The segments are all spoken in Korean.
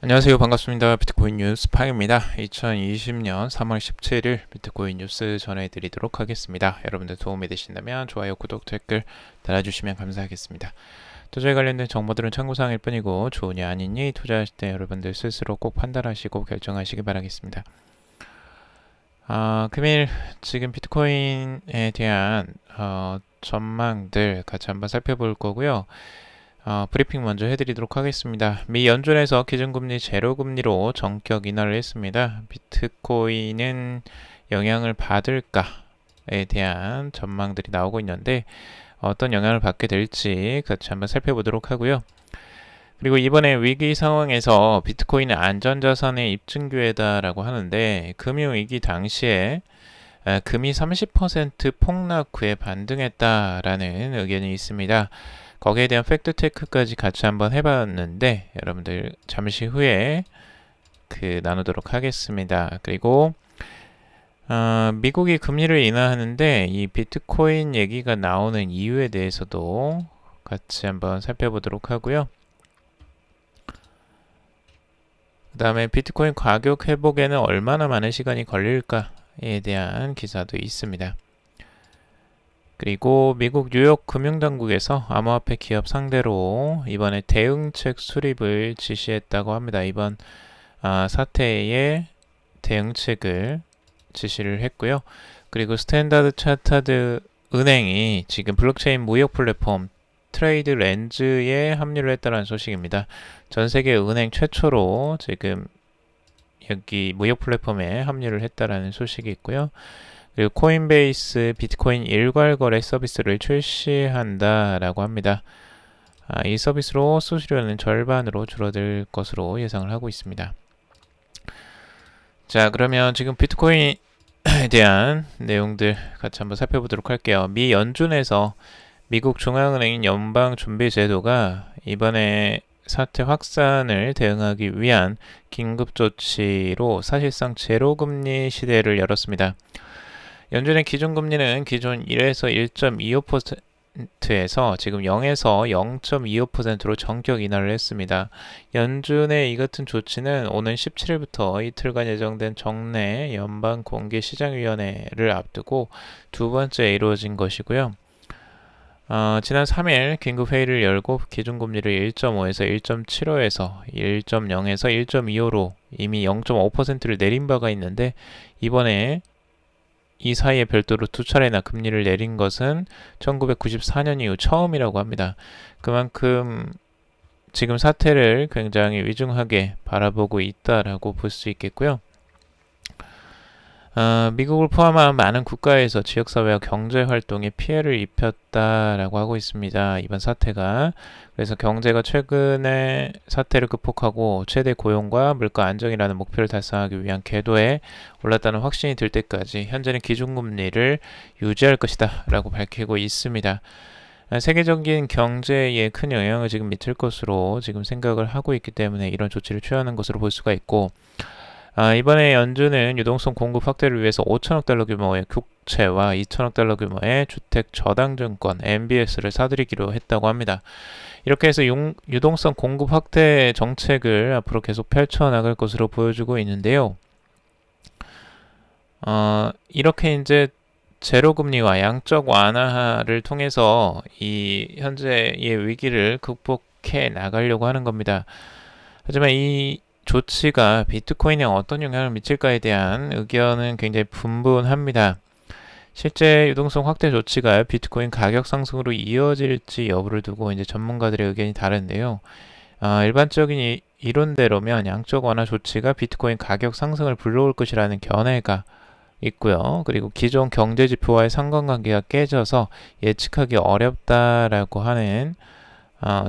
안녕하세요. 반갑습니다. 비트코인 뉴스 팡입니다. 2020년 3월 17일 비트코인 뉴스 전해드리도록 하겠습니다. 여러분들 도움이 되신다면 좋아요, 구독, 댓글 달아주시면 감사하겠습니다. 투자에 관련된 정보들은 참고사항일 뿐이고 좋으냐 아니니 투자하실 때 여러분들 스스로 꼭 판단하시고 결정하시기 바라겠습니다. 금일 지금 비트코인에 대한 전망들 같이 한번 살펴볼 거고요. 브리핑 먼저 해드리도록 하겠습니다. 미 연준에서 기준금리 제로금리로 전격 인하를 했습니다. 비트코인은 영향을 받을까에 대한 전망들이 나오고 있는데 어떤 영향을 받게 될지 같이 한번 살펴보도록 하고요. 그리고 이번에 위기 상황에서 비트코인은 안전자산의 입증기회다라고 하는데 금융위기 당시에 금이 30% 폭락 후에 반등했다라는 의견이 있습니다. 거기에 대한 팩트체크까지 같이 한번 해봤는데 여러분들 잠시 후에 나누도록 하겠습니다. 그리고 미국이 금리를 인하하는데 이 비트코인 얘기가 나오는 이유에 대해서도 같이 한번 살펴보도록 하고요. 그 다음에 비트코인 가격 회복에는 얼마나 많은 시간이 걸릴까에 대한 기사도 있습니다. 그리고 미국 뉴욕 금융당국에서 암호화폐 기업 상대로 이번에 대응책 수립을 지시했다고 합니다. 이번 사태의 대응책을 지시를 했고요. 그리고 스탠다드 차타드 은행이 지금 블록체인 무역 플랫폼 트레이드 렌즈에 합류를 했다는 소식입니다. 전 세계 은행 최초로 지금 여기 무역 플랫폼에 합류를 했다는 소식이 있고요. 그리고 코인베이스 비트코인 일괄 거래 서비스를 출시한다라고 합니다. 이 서비스로 수수료는 절반으로 줄어들 것으로 예상을 하고 있습니다. 자, 그러면 지금 비트코인에 대한 내용들 같이 한번 살펴보도록 할게요. 미 연준에서 미국 중앙은행인 연방준비제도가 이번에 사태 확산을 대응하기 위한 긴급조치로 사실상 제로금리 시대를 열었습니다. 연준의 기준금리는 기존 1에서 1.25%에서 지금 0에서 0.25%로 전격 인하를 했습니다. 연준의 이 같은 조치는 오는 17일부터 이틀간 예정된 정례 연방공개시장위원회를 앞두고 두 번째 이루어진 것이고요. 지난 3일 긴급회의를 열고 기준금리를 1.5에서 1.75에서 1.0에서 1.25로 이미 0.5%를 내린 바가 있는데 이번에 이 사이에 별도로 두 차례나 금리를 내린 것은 1994년 이후 처음이라고 합니다. 그만큼 지금 사태를 굉장히 위중하게 바라보고 있다라고 볼 수 있겠고요. 미국을 포함한 많은 국가에서 지역사회와 경제활동에 피해를 입혔다라고 하고 있습니다. 이번 사태가. 그래서 경제가 최근에 사태를 극복하고 최대 고용과 물가 안정이라는 목표를 달성하기 위한 궤도에 올랐다는 확신이 들 때까지 현재는 기준금리를 유지할 것이다 라고 밝히고 있습니다. 세계적인 경제에 큰 영향을 지금 미칠 것으로 지금 생각을 하고 있기 때문에 이런 조치를 취하는 것으로 볼 수가 있고 이번에 연준은 유동성 공급 확대를 위해서 5천억 달러 규모의 국채와 2천억 달러 규모의 주택 저당증권 MBS를 사들이기로 했다고 합니다. 이렇게 해서 유동성 공급 확대 정책을 앞으로 계속 펼쳐나갈 것으로 보여주고 있는데요. 이렇게 이제 제로금리와 양적 완화를 통해서 이 현재의 위기를 극복해 나가려고 하는 겁니다. 하지만 이 조치가 비트코인에 어떤 영향을 미칠까에 대한 의견은 굉장히 분분합니다. 실제 유동성 확대 조치가 비트코인 가격 상승으로 이어질지 여부를 두고 이제 전문가들의 의견이 다른데요. 일반적인 이론대로면 양적 완화 조치가 비트코인 가격 상승을 불러올 것이라는 견해가 있고요. 그리고 기존 경제 지표와의 상관관계가 깨져서 예측하기 어렵다라고 하는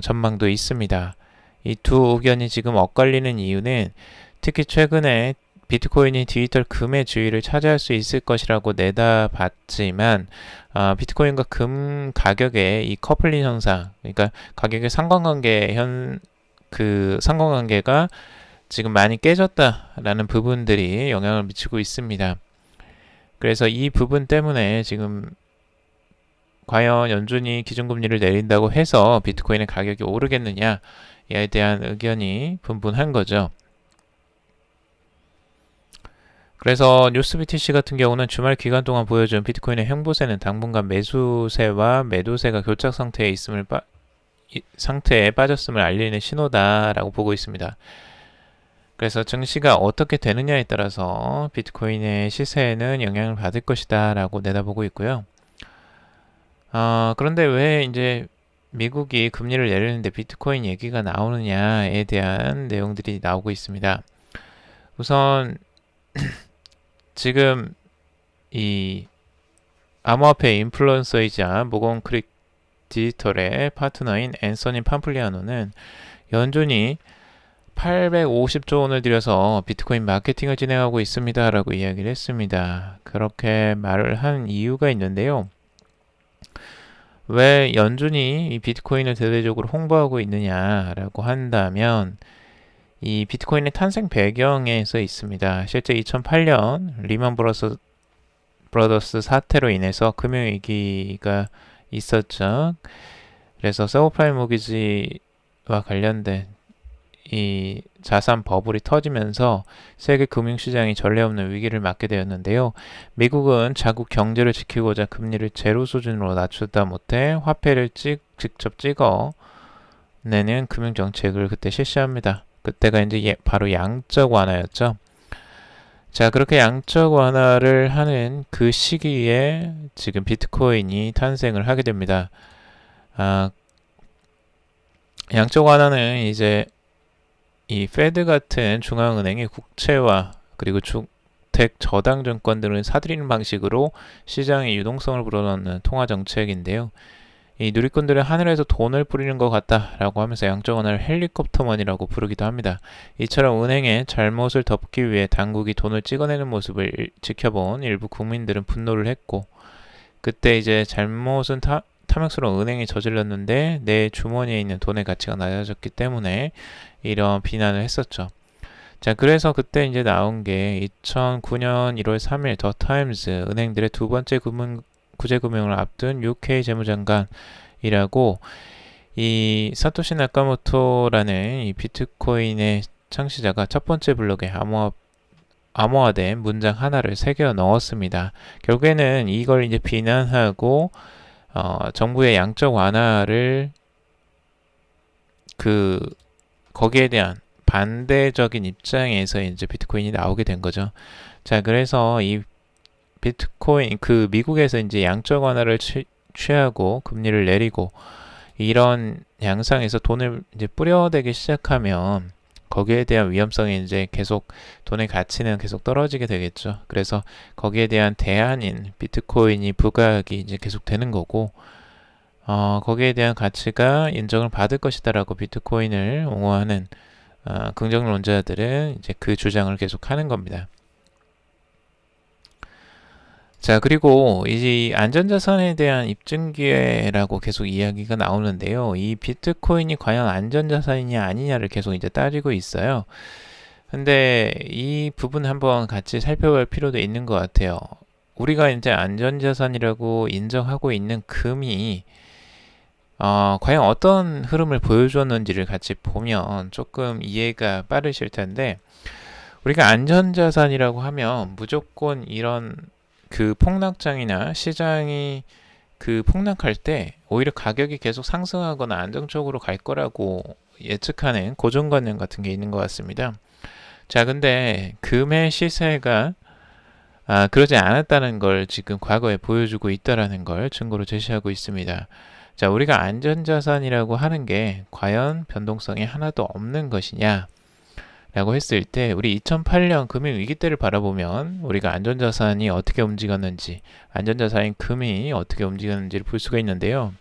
전망도 있습니다. 이 두 의견이 지금 엇갈리는 이유는 특히 최근에 비트코인이 디지털 금의 지위를 차지할 수 있을 것이라고 내다봤지만 비트코인과 금 가격의 이 커플링 현상, 그러니까 가격의 상관관계가 지금 많이 깨졌다라는 부분들이 영향을 미치고 있습니다. 그래서 이 부분 때문에 지금 과연 연준이 기준금리를 내린다고 해서 비트코인의 가격이 오르겠느냐에 대한 의견이 분분한 거죠. 그래서 뉴스BTC 같은 경우는 주말 기간 동안 보여준 비트코인의 횡보세는 당분간 매수세와 매도세가 교착 상태에 빠졌음을 알리는 신호다라고 보고 있습니다. 그래서 증시가 어떻게 되느냐에 따라서 비트코인의 시세에는 영향을 받을 것이다 라고 내다보고 있고요. 그런데 왜 이제 미국이 금리를 내리는데 비트코인 얘기가 나오느냐에 대한 내용들이 나오고 있습니다. 우선 지금 이 암호화폐 인플루언서이자 모건크릭 디지털의 파트너인 앤서니 팜플리아노는 연준이 850조 원을 들여서 비트코인 마케팅을 진행하고 있습니다 라고 이야기를 했습니다. 그렇게 말을 한 이유가 있는데요. 왜 연준이 이 비트코인을 대대적으로 홍보하고 있느냐라고 한다면 이 비트코인의 탄생 배경에서 있습니다. 실제 2008년 리먼 브러더스 사태로 인해서 금융위기가 있었죠. 그래서 서브프라임 모기지와 관련된 이 자산 버블이 터지면서 세계 금융시장이 전례 없는 위기를 맞게 되었는데요. 미국은 자국 경제를 지키고자 금리를 제로 수준으로 낮추다 못해 화폐를 직접 찍어 내는 금융정책을 그때 실시합니다. 그때가 이제 바로 양적 완화였죠. 자, 그렇게 양적 완화를 하는 그 시기에 지금 비트코인이 탄생을 하게 됩니다. 양적 완화는 이제 이 페드 같은 중앙은행의 국채와 그리고 주택 저당 증권 등을 사들이는 방식으로 시장의 유동성을 불어넣는 통화 정책인데요. 이 누리꾼들은 하늘에서 돈을 뿌리는 것 같다라고 하면서 양적 완화를 헬리콥터먼이라고 부르기도 합니다. 이처럼 은행의 잘못을 덮기 위해 당국이 돈을 찍어내는 모습을 지켜본 일부 국민들은 분노를 했고, 그때 이제 잘못은 탐욕스러운 은행이 저질렀는데 내 주머니에 있는 돈의 가치가 낮아졌기 때문에 이런 비난을 했었죠. 자, 그래서 그때 이제 나온 게 2009년 1월 3일 더 타임즈 은행들의 두 번째 구제금융을 앞둔 UK 재무장관이라고 이 사토시 나카모토라는 이 비트코인의 창시자가 첫 번째 블록에 암호화된 문장 하나를 새겨 넣었습니다. 결국에는 이걸 이제 비난하고 정부의 양적 완화를 거기에 대한 반대적인 입장에서 이제 비트코인이 나오게 된 거죠. 자, 그래서 이 비트코인 미국에서 이제 양적 완화를 취하고 금리를 내리고 이런 양상에서 돈을 이제 뿌려대기 시작하면 거기에 대한 위험성이 이제 계속 돈의 가치는 계속 떨어지게 되겠죠. 그래서 거기에 대한 대안인 비트코인이 부각이 이제 계속 되는 거고 거기에 대한 가치가 인정을 받을 것이다라고 비트코인을 옹호하는 긍정론자들은 이제 그 주장을 계속 하는 겁니다. 자, 그리고 이 안전자산에 대한 입증 기회라고 계속 이야기가 나오는데요. 이 비트코인이 과연 안전자산이냐 아니냐를 계속 이제 따지고 있어요. 근데 이 부분 한번 같이 살펴볼 필요도 있는 것 같아요. 우리가 이제 안전자산이라고 인정하고 있는 금이 과연 어떤 흐름을 보여줬는지를 같이 보면 조금 이해가 빠르실 텐데, 우리가 안전자산이라고 하면 무조건 이런 폭락장이나 시장이 폭락할 때 오히려 가격이 계속 상승하거나 안정적으로 갈 거라고 예측하는 고정관념 같은 게 있는 것 같습니다. 자, 근데 금의 시세가 그러지 않았다는 걸 지금 과거에 보여주고 있다라는 걸 증거로 제시하고 있습니다. 자, 우리가 안전자산이라고 하는 게 과연 변동성이 하나도 없는 것이냐 라고 했을 때, 우리 2008년 금융위기 때를 바라보면 우리가 안전자산이 어떻게 움직였는지, 안전자산인 금이 어떻게 움직였는지를 볼 수가 있는데요.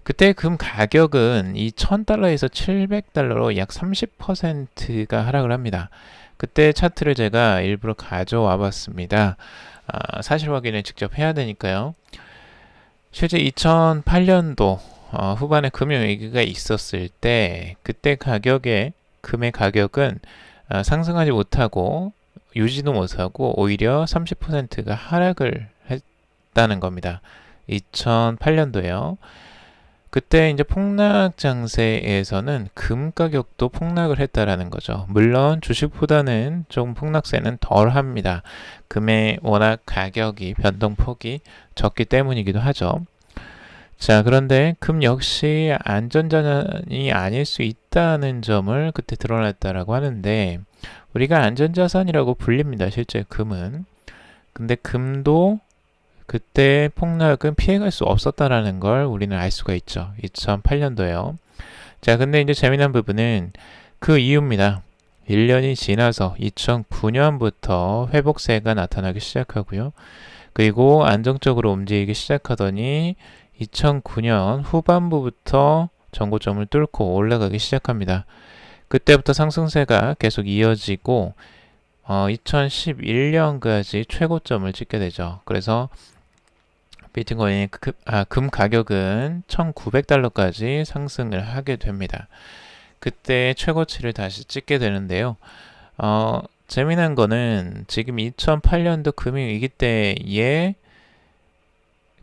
그때 금 가격은 이 1000달러에서 700달러로 약 30%가 하락을 합니다. 그때 차트를 제가 일부러 가져와 봤습니다. 사실 확인을 직접 해야 되니까요. 실제 2008년도 후반에 금융위기가 있었을 때 그때 금의 가격은 상승하지 못하고 유지도 못하고 오히려 30%가 하락을 했다는 겁니다. 2008년도에요. 그때 이제 폭락 장세에서는 금 가격도 폭락을 했다라는 거죠. 물론 주식보다는 좀 폭락세는 덜 합니다. 금의 워낙 가격이 변동폭이 적기 때문이기도 하죠. 자, 그런데 금 역시 안전자산이 아닐 수 있다는 점을 그때 드러냈다라고 하는데, 우리가 안전자산이라고 불립니다. 실제 금은. 근데 금도 그때 폭락은 피해갈 수 없었다라는 걸 우리는 알 수가 있죠. 2008년도에요. 자, 근데 이제 재미난 부분은 그 이유입니다. 1년이 지나서 2009년부터 회복세가 나타나기 시작하고요. 그리고 안정적으로 움직이기 시작하더니 2009년 후반부부터 전고점을 뚫고 올라가기 시작합니다. 그때부터 상승세가 계속 이어지고 2011년까지 최고점을 찍게 되죠. 그래서 비트코인의 금 가격은 1900달러까지 상승을 하게 됩니다. 그때 최고치를 다시 찍게 되는데요. 재미난 거는 지금 2008년도 금융위기 때에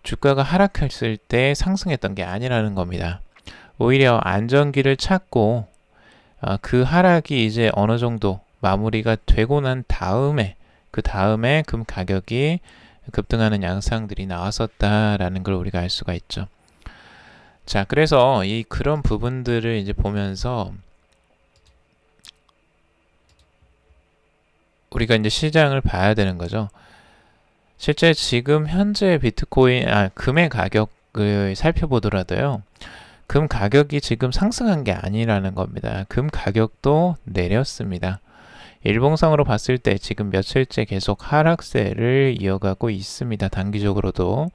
주가가 하락했을 때 상승했던 게 아니라는 겁니다. 오히려 안정기를 찾고 그 하락이 이제 어느 정도 마무리가 되고 난 다음에 그 다음에 금 가격이 급등하는 양상들이 나왔었다라는 걸 우리가 알 수가 있죠. 자, 그래서 그런 부분들을 이제 보면서 우리가 이제 시장을 봐야 되는 거죠. 실제 지금 현재 금의 가격을 살펴보더라도요. 금 가격이 지금 상승한 게 아니라는 겁니다. 금 가격도 내렸습니다. 일봉상으로 봤을 때 지금 며칠째 계속 하락세를 이어가고 있습니다. 단기적으로도.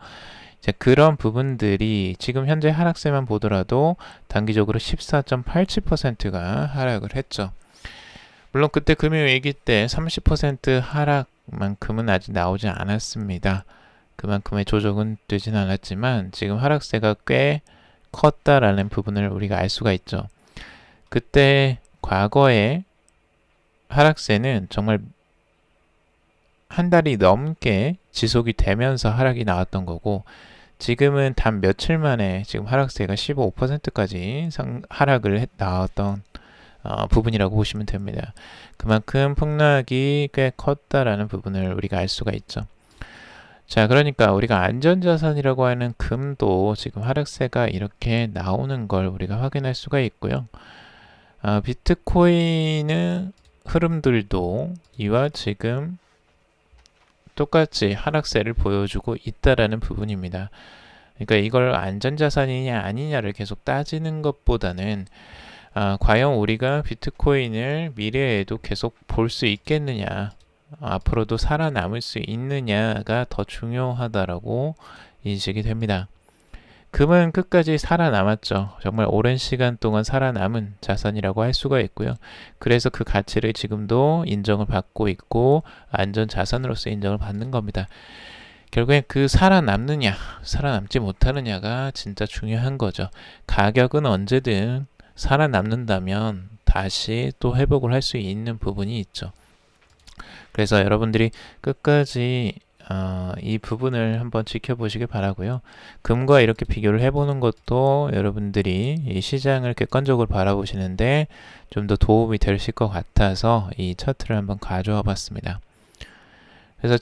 자, 그런 부분들이 지금 현재 하락세만 보더라도 단기적으로 14.87%가 하락을 했죠. 물론 그때 금융위기 때 30% 하락만큼은 아직 나오지 않았습니다. 그만큼의 조정은 되진 않았지만 지금 하락세가 꽤 컸다라는 부분을 우리가 알 수가 있죠. 그때 과거에 하락세는 정말 한 달이 넘게 지속이 되면서 하락이 나왔던 거고, 지금은 단 며칠 만에 지금 하락세가 15%까지 하락을 나왔던 부분이라고 보시면 됩니다. 그만큼 폭락이 꽤 컸다라는 부분을 우리가 알 수가 있죠. 자, 그러니까 우리가 안전자산이라고 하는 금도 지금 하락세가 이렇게 나오는 걸 우리가 확인할 수가 있고요. 비트코인의 흐름들도 이와 지금 똑같이 하락세를 보여주고 있다라는 부분입니다. 그러니까 이걸 안전자산이냐 아니냐를 계속 따지는 것보다는 과연 우리가 비트코인을 미래에도 계속 볼 수 있겠느냐, 앞으로도 살아남을 수 있느냐가 더 중요하다라고 인식이 됩니다. 금은 끝까지 살아남았죠. 정말 오랜 시간 동안 살아남은 자산이라고 할 수가 있고요. 그래서 그 가치를 지금도 인정을 받고 있고 안전자산으로서 인정을 받는 겁니다. 결국엔 그 살아남느냐, 살아남지 못하느냐가 진짜 중요한 거죠. 가격은 언제든 살아남는다면 다시 또 회복을 할 수 있는 부분이 있죠. 그래서 여러분들이 끝까지 이 부분을 한번 지켜보시길 바라고요. 금과 이렇게 비교를 해보는 것도 여러분들이 이 시장을 객관적으로 바라보시는데 좀 더 도움이 되실 것 같아서 이 차트를 한번 가져와 봤습니다. 그래서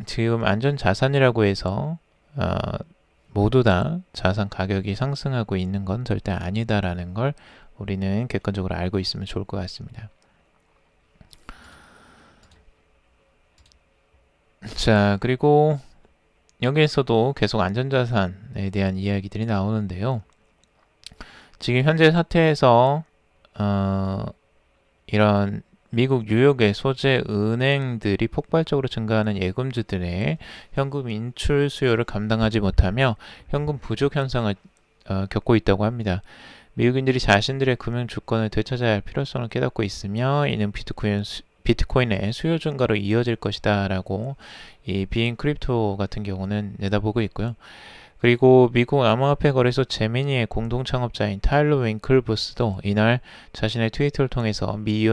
지금 안전자산이라고 해서 모두 다 자산 가격이 상승하고 있는 건 절대 아니다라는 걸 우리는 객관적으로 알고 있으면 좋을 것 같습니다. 자, 그리고 여기에서도 계속 안전자산에 대한 이야기들이 나오는데요. 지금 현재 사태에서 이런 미국 뉴욕의 소재 은행들이 폭발적으로 증가하는 예금주들의 현금 인출 수요를 감당하지 못하며 현금 부족 현상을 겪고 있다고 합니다. 미국인들이 자신들의 금융 주권을 되찾아야 할 필요성을 깨닫고 있으며 이는 비트코인의 수요 증가로 이어질 것이다 라고 이 비인 크립토 같은 경우는 내다보고 있고요. 그리고 미국 암호화폐 거래소 제미니의 공동 창업자인 타일러 윙클부스도 이날 자신의 트위터를 통해서 미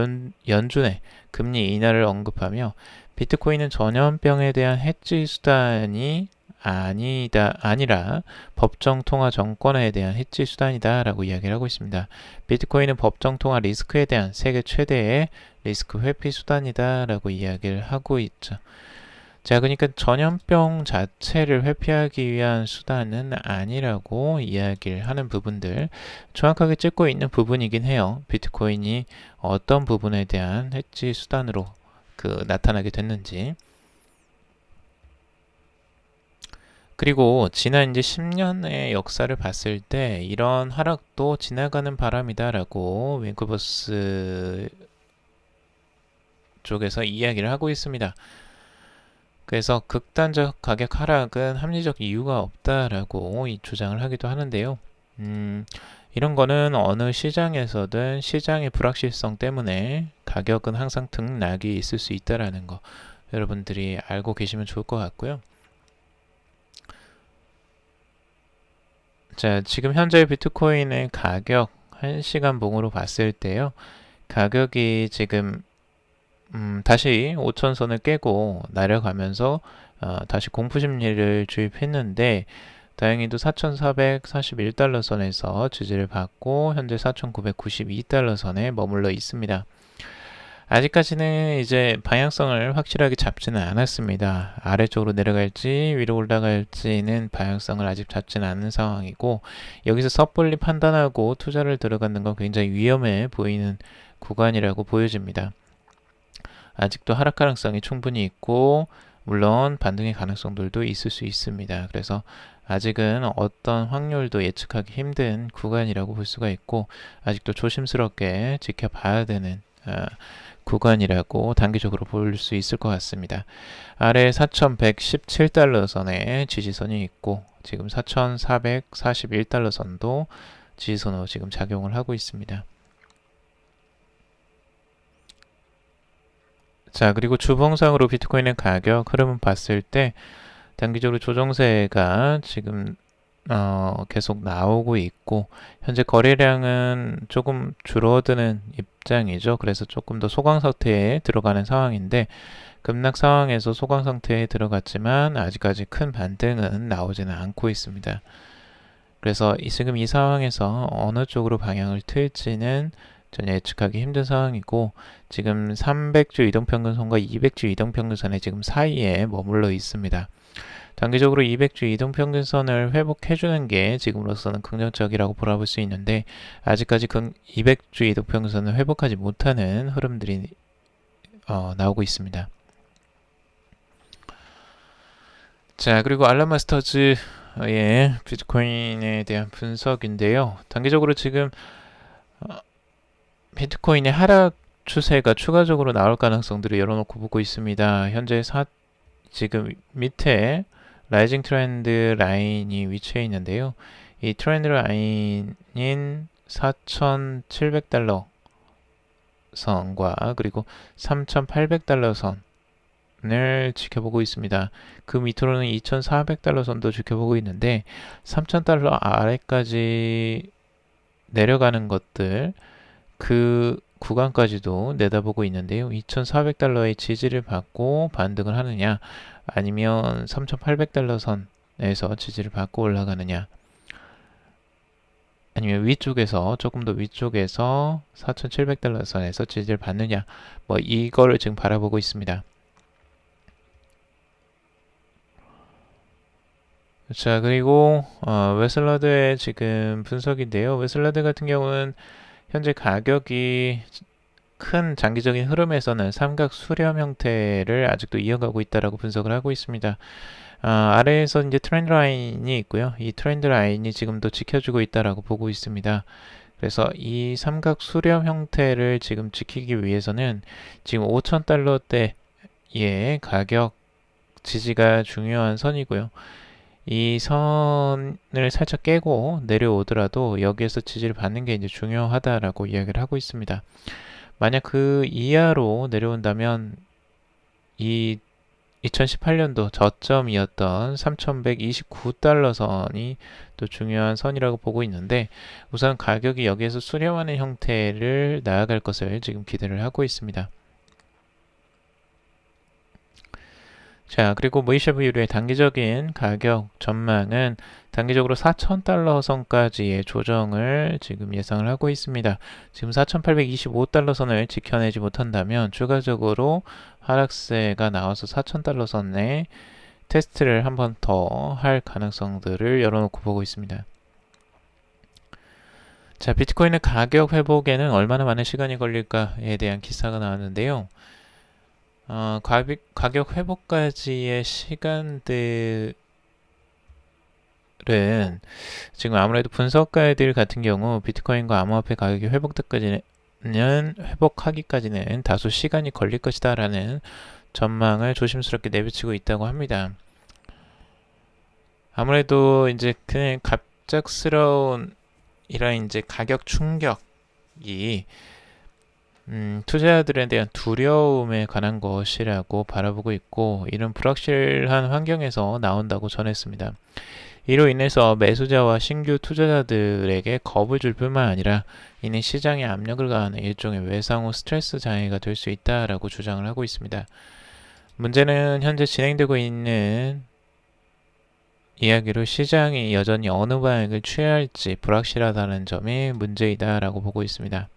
연준의 금리 인하를 언급하며 비트코인은 전염병에 대한 해지 수단이 아니라 법정 통화 정권화에 대한 해지 수단이다라고 이야기를 하고 있습니다. 비트코인은 법정 통화 리스크에 대한 세계 최대의 리스크 회피 수단이다라고 이야기를 하고 있죠. 자, 그러니까 전염병 자체를 회피하기 위한 수단은 아니라고 이야기를 하는 부분들 정확하게 짚고 있는 부분이긴 해요. 비트코인이 어떤 부분에 대한 해지 수단으로 나타나게 됐는지. 그리고 지난 이제 10년의 역사를 봤을 때 이런 하락도 지나가는 바람이다라고 윙크버스 쪽에서 이야기를 하고 있습니다. 그래서 극단적 가격 하락은 합리적 이유가 없다라고 주장을 하기도 하는데요. 이런 거는 어느 시장에서든 시장의 불확실성 때문에 가격은 항상 등락이 있을 수 있다라는 거 여러분들이 알고 계시면 좋을 것 같고요. 자, 지금 현재 비트코인의 가격 1시간 봉으로 봤을 때요. 가격이 지금 다시 5천선을 깨고 내려가면서 다시 공포 심리를 주입했는데 다행히도 4,441달러 선에서 지지를 받고 현재 4,992달러 선에 머물러 있습니다. 아직까지는 이제 방향성을 확실하게 잡지는 않았습니다. 아래쪽으로 내려갈지 위로 올라갈지는 방향성을 아직 잡지는 않은 상황이고 여기서 섣불리 판단하고 투자를 들어가는 건 굉장히 위험해 보이는 구간이라고 보여집니다. 아직도 하락 가능성이 충분히 있고 물론 반등의 가능성들도 있을 수 있습니다. 그래서 아직은 어떤 확률도 예측하기 힘든 구간이라고 볼 수가 있고 아직도 조심스럽게 지켜봐야 되는 구간이라고 단기적으로 볼 수 있을 것 같습니다. 아래 4,117달러 선에 지지선이 있고 지금 4,441달러 선도 지지선으로 지금 작용을 하고 있습니다. 자, 그리고 주봉상으로 비트코인의 가격 흐름을 봤을 때 단기적으로 조정세가 지금 계속 나오고 있고 현재 거래량은 조금 줄어드는 입장이죠. 그래서 조금 더 소강 상태에 들어가는 상황인데 급락 상황에서 소강 상태에 들어갔지만 아직까지 큰 반등은 나오지는 않고 있습니다. 그래서 지금 이 상황에서 어느 쪽으로 방향을 틀지는 전혀 예측하기 힘든 상황이고 지금 300주 이동평균선과 200주 이동평균선의 지금 사이에 머물러 있습니다. 단기적으로 200주 이동평균선을 회복해주는 게 지금으로서는 긍정적이라고 바라볼 수 있는데 아직까지 200주 이동평균선을 회복하지 못하는 흐름들이 나오고 있습니다. 자, 그리고 알람 마스터즈의 비트코인에 대한 분석인데요. 단기적으로 지금 비트코인의 하락 추세가 추가적으로 나올 가능성들을 열어놓고 보고 있습니다. 현재 지금 밑에 라이징 트렌드 라인이 위치해 있는데요. 이 트렌드 라인인 4,700달러 선과 그리고 3,800달러 선을 지켜보고 있습니다. 그 밑으로는 2,400달러 선도 지켜보고 있는데 3,000달러 아래까지 내려가는 것들 그 구간까지도 내다보고 있는데요. 2,400달러의 지지를 받고 반등을 하느냐 아니면 3,800달러 선에서 지지를 받고 올라가느냐 아니면 위쪽에서 조금 더 위쪽에서 4,700달러 선에서 지지를 받느냐 뭐 이거를 지금 바라보고 있습니다. 자, 그리고 웨슬러드의 지금 분석인데요. 웨슬러드 같은 경우는 현재 가격이 큰 장기적인 흐름에서는 삼각 수렴 형태를 아직도 이어가고 있다라고 분석을 하고 있습니다. 아래에서 이제 트렌드 라인이 있고요. 이 트렌드 라인이 지금도 지켜주고 있다라고 보고 있습니다. 그래서 이 삼각 수렴 형태를 지금 지키기 위해서는 지금 5,000달러대의 가격 지지가 중요한 선이고요. 이 선을 살짝 깨고 내려오더라도 여기에서 지지를 받는 게 이제 중요하다라고 이야기를 하고 있습니다. 만약 그 이하로 내려온다면 이 2018년도 저점이었던 3,129달러 선이 또 중요한 선이라고 보고 있는데 우선 가격이 여기에서 수렴하는 형태를 나아갈 것을 지금 기대를 하고 있습니다. 자, 그리고 모이샤브 유료의 단기적인 가격 전망은 단기적으로 4,000달러 선까지의 조정을 지금 예상을 하고 있습니다. 지금 4,825달러 선을 지켜내지 못한다면 추가적으로 하락세가 나와서 4,000달러 선에 테스트를 한 번 더 할 가능성들을 열어놓고 보고 있습니다. 자, 비트코인의 가격 회복에는 얼마나 많은 시간이 걸릴까에 대한 기사가 나왔는데요. 가격 회복까지의 시간들은 지금 아무래도 분석가들 같은 경우 비트코인과 암호화폐 가격이 회복하기까지는 다소 시간이 걸릴 것이다 라는 전망을 조심스럽게 내비치고 있다고 합니다. 아무래도 이제 그냥 갑작스러운 이런 이제 가격 충격이 투자자들에 대한 두려움에 관한 것이라고 바라보고 있고, 이런 불확실한 환경에서 나온다고 전했습니다. 이로 인해서 매수자와 신규 투자자들에게 겁을 줄 뿐만 아니라 이는 시장에 압력을 가하는 일종의 외상후 스트레스 장애가 될 수 있다라고 주장을 하고 있습니다. 문제는 현재 진행되고 있는 이야기로 시장이 여전히 어느 방향을 취해야 할지 불확실하다는 점이 문제이다라고 보고 있습니다.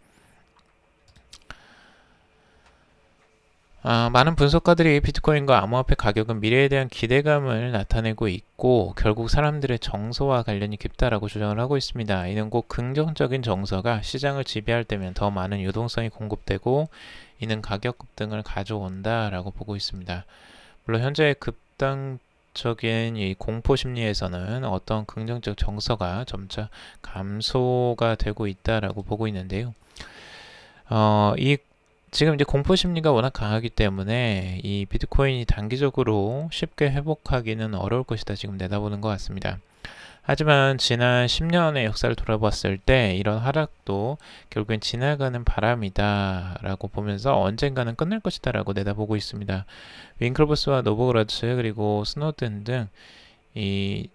많은 분석가들이 비트코인과 암호화폐 가격은 미래에 대한 기대감을 나타내고 있고 결국 사람들의 정서와 관련이 깊다라고 주장을 하고 있습니다. 이는 꼭 긍정적인 정서가 시장을 지배할 때면 더 많은 유동성이 공급되고 이는 가격 급등을 가져온다라고 보고 있습니다. 물론 현재 급등적인 이 공포 심리에서는 어떤 긍정적 정서가 점차 감소가 되고 있다라고 보고 있는데요. 지금 이제 공포 심리가 워낙 강하기 때문에 이 비트코인이 단기적으로 쉽게 회복하기는 어려울 것이다 지금 내다보는 것 같습니다. 하지만 지난 10년의 역사를 돌아봤을 때 이런 하락도 결국엔 지나가는 바람이다 라고 보면서 언젠가는 끝날 것이다 라고 내다보고 있습니다. 윙클버스와 노보그라츠 그리고 스노든 등 이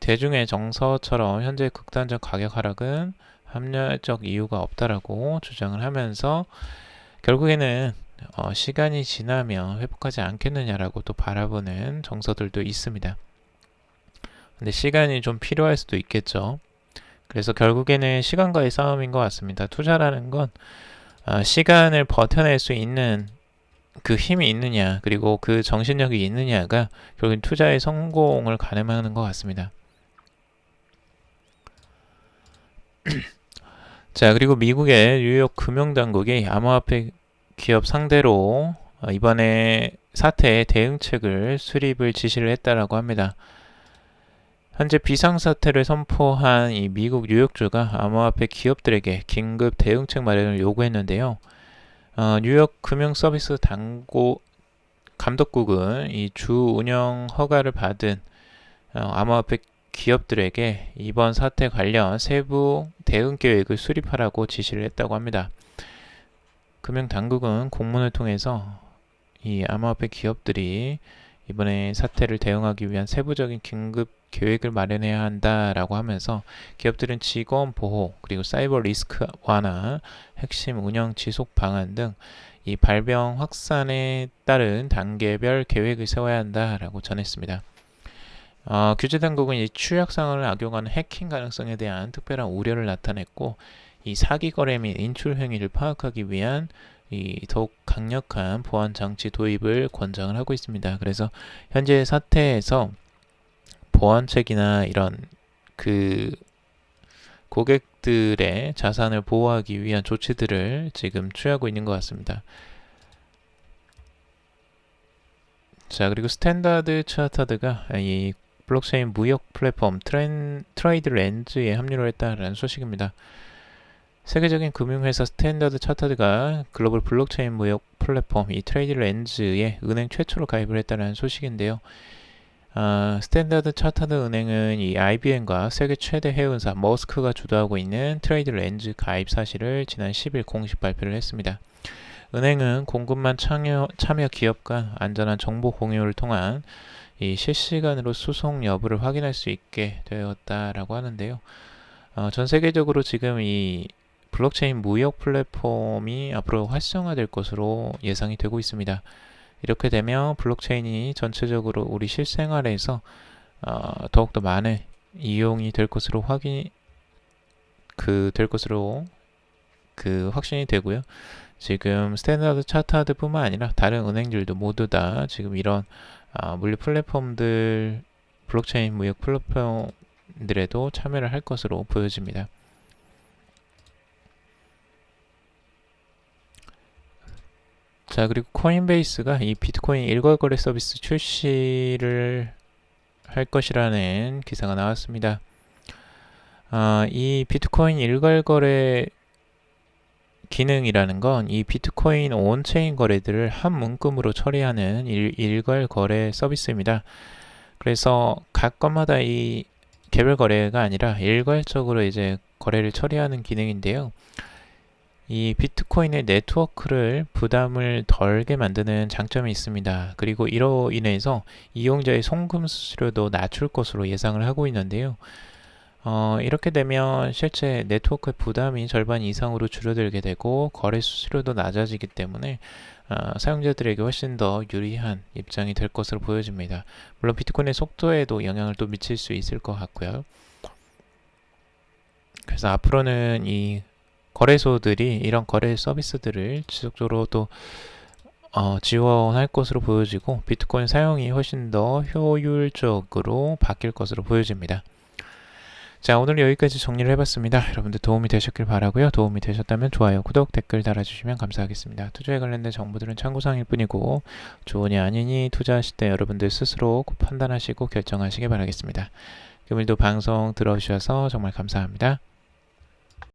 대중의 정서처럼 현재 극단적 가격 하락은 합리적 이유가 없다라고 주장을 하면서 결국에는 시간이 지나면 회복하지 않겠느냐라고 또 바라보는 정서들도 있습니다. 근데 시간이 좀 필요할 수도 있겠죠. 그래서 결국에는 시간과의 싸움인 것 같습니다. 투자라는 건 시간을 버텨낼 수 있는 그 힘이 있느냐 그리고 그 정신력이 있느냐가 결국 투자의 성공을 가늠하는 것 같습니다. 자, 그리고 미국의 뉴욕 금융당국이 암호화폐 기업 상대로 이번에 사태에 대응책을 수립을 지시를 했다라고 합니다. 현재 비상사태를 선포한 이 미국 뉴욕주가 암호화폐 기업들에게 긴급 대응책 마련을 요구했는데요. 뉴욕 금융서비스 감독국은 이 주 운영 허가를 받은 암호화폐 기업들에게 이번 사태 관련 세부 대응 계획을 수립하라고 지시를 했다고 합니다. 금융당국은 공문을 통해서 이 암호화폐 기업들이 이번에 사태를 대응하기 위한 세부적인 긴급 계획을 마련해야 한다라고 하면서 기업들은 직원 보호 그리고 사이버 리스크 완화, 핵심 운영 지속 방안 등 이 발병 확산에 따른 단계별 계획을 세워야 한다라고 전했습니다. 규제당국은 이 취약상을 악용하는 해킹 가능성에 대한 특별한 우려를 나타냈고 이 사기 거래 및 인출 행위를 파악하기 위한 이 더욱 강력한 보안 장치 도입을 권장을 하고 있습니다. 그래서 현재 사태에서 보안책이나 이런 그 고객들의 자산을 보호하기 위한 조치들을 지금 취하고 있는 것 같습니다. 자, 그리고 스탠다드 차터드가 이 블록체인 무역 플랫폼 트레이드 렌즈에 합류를 했다라는 소식입니다. 세계적인 금융회사 스탠다드 차터드가 글로벌 블록체인 무역 플랫폼 이 트레이드 렌즈에 은행 최초로 가입을 했다는 소식인데요. 스탠다드 차터드 은행은 이 IBM과 세계 최대 해운사 머스크가 주도하고 있는 트레이드 렌즈 가입 사실을 지난 10일 공식 발표를 했습니다. 은행은 공급망 참여 기업 간 안전한 정보 공유를 통한 이 실시간으로 수송 여부를 확인할 수 있게 되었다라고 하는데요. 전 세계적으로 지금 이 블록체인 무역 플랫폼이 앞으로 활성화될 것으로 예상이 되고 있습니다. 이렇게 되면 블록체인이 전체적으로 우리 실생활에서 더욱더 많은 이용이 될 것으로 확신이 되고요. 지금 스탠다드 차타드뿐만 아니라 다른 은행들도 모두 다 지금 이런 물류 플랫폼들, 블록체인 무역 플랫폼들에도 참여를 할 것으로 보여집니다. 자, 그리고 코인베이스가 이 비트코인 일괄거래 서비스 출시를 할 것이라는 기사가 나왔습니다. 이 비트코인 일괄거래 기능이라는 건 이 비트코인 온체인 거래들을 한 문금으로 처리하는 일괄거래 서비스입니다. 그래서 각 건마다 이 개별 거래가 아니라 일괄적으로 이제 거래를 처리하는 기능인데요. 이 비트코인의 네트워크를 부담을 덜게 만드는 장점이 있습니다. 그리고 이로 인해서 이용자의 송금 수수료도 낮출 것으로 예상을 하고 있는데요. 이렇게 되면 실제 네트워크의 부담이 절반 이상으로 줄어들게 되고 거래 수수료도 낮아지기 때문에 사용자들에게 훨씬 더 유리한 입장이 될 것으로 보여집니다. 물론 비트코인의 속도에도 영향을 또 미칠 수 있을 것 같고요. 그래서 앞으로는 이 거래소들이 이런 거래 서비스들을 지속적으로 또 지원할 것으로 보여지고 비트코인 사용이 훨씬 더 효율적으로 바뀔 것으로 보여집니다. 자, 오늘 여기까지 정리를 해봤습니다. 여러분들 도움이 되셨길 바라고요. 도움이 되셨다면 좋아요, 구독, 댓글 달아주시면 감사하겠습니다. 투자에 관련된 정보들은 참고사항일 뿐이고 좋으니 아니니 투자하실 때 여러분들 스스로 판단하시고 결정하시기 바라겠습니다. 오늘도 방송 들어주셔서 정말 감사합니다.